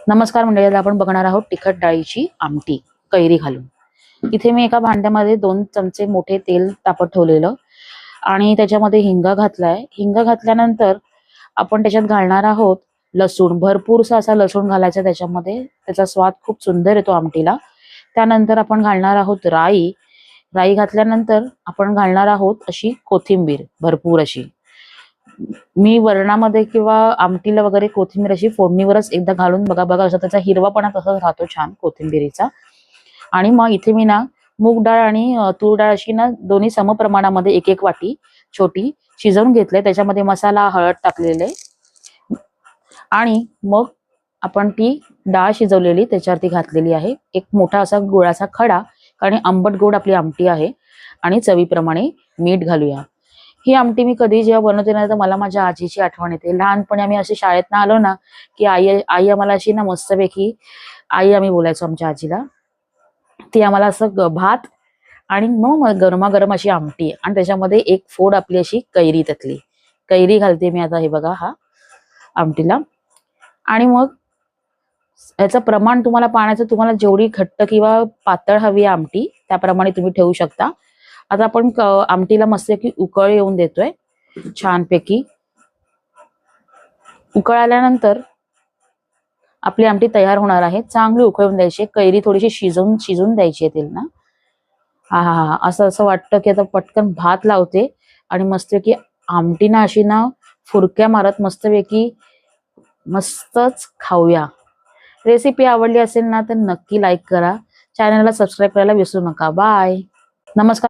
नमस्कार मंडळी, आज आपण बघणार आहोत तिखट डाळीची आमटी कैरी घालून। इथे मी एका भांड्यामध्ये 2 चमचे मोठे तेल तापत ठेवलेलं आणि त्याच्यामध्ये हिंग घातलाय। हिंग घातल्यानंतर आपण त्याच्यात घालणार आहोत लसूण। भरपूरसा असा लसूण घालायचा त्याच्यामध्ये, त्याचा स्वाद खूप सुंदर येतो आमटीला। त्यानंतर आपण घालणार आहोत राई। राई घातल्यानंतर आपण घालणार आहोत अशी कोथिंबीर भरपूर अशी। मी वरणामध्ये किंवा आमटीला वगैरे कोथिंबीर अशी फोडणीवरच एकदा घालून बघा असं त्याचा हिरवापणा तसाच राहतो छान कोथिंबीरीचा। आणि मग इथे मी ना मूग डाळ आणि तूर डाळ अशी ना दोन्ही समप्रमाणामध्ये एक एक वाटी छोटी शिजवून घेतले। त्याच्यामध्ये मसाला हळद टाकलेले आणि मग आपण ती डाळ शिजवलेली त्याच्यावरती घातलेली आहे। एक मोठा असा गुळाचा खडा, कारण आंबट गोड आपली आमटी आहे। आणि चवीप्रमाणे मीठ घालूया। ही आमटी मी कधी जेव्हा बनवते ना तर मला माझ्या आजीची आठवण येते। लहानपणी आम्ही असे शाळेतनं आलो ना की आई आई आम्हाला अशी ना मस्तपैकी आई आम्ही बोलायचो आमच्या आजीला, ती आम्हाला असं भात आणि मग गरमागरम अशी आमटी आणि त्याच्यामध्ये एक फोड आपली अशी कैरी, त्यातली कैरी घालते मी आता। हे बघा हा आमटीला। आणि मग याचं प्रमाण तुम्हाला पाण्याचं, तुम्हाला जेवढी घट्ट किंवा पातळ हवी आमटी त्याप्रमाणे तुम्ही ठेवू शकता। आता आपण आमटीला मस्तपैकी उकळ येऊन देतोय छानपैकी। उकळ आल्यानंतर आपली आमटी तयार होणार आहे। चांगली उकळून द्यायची, कैरी थोडीशी शिजून द्यायची आहे ना। हा असं असं वाटतं की आता पटकन भात लावते आणि मस्तपैकी आमटी ना अशी ना फुरक्या मारत मस्तपैकी मस्तच खाऊया। रेसिपी आवडली असेल ना तर नक्की लाईक करा, चॅनलला सबस्क्राईब करायला विसरू नका। बाय, नमस्कार।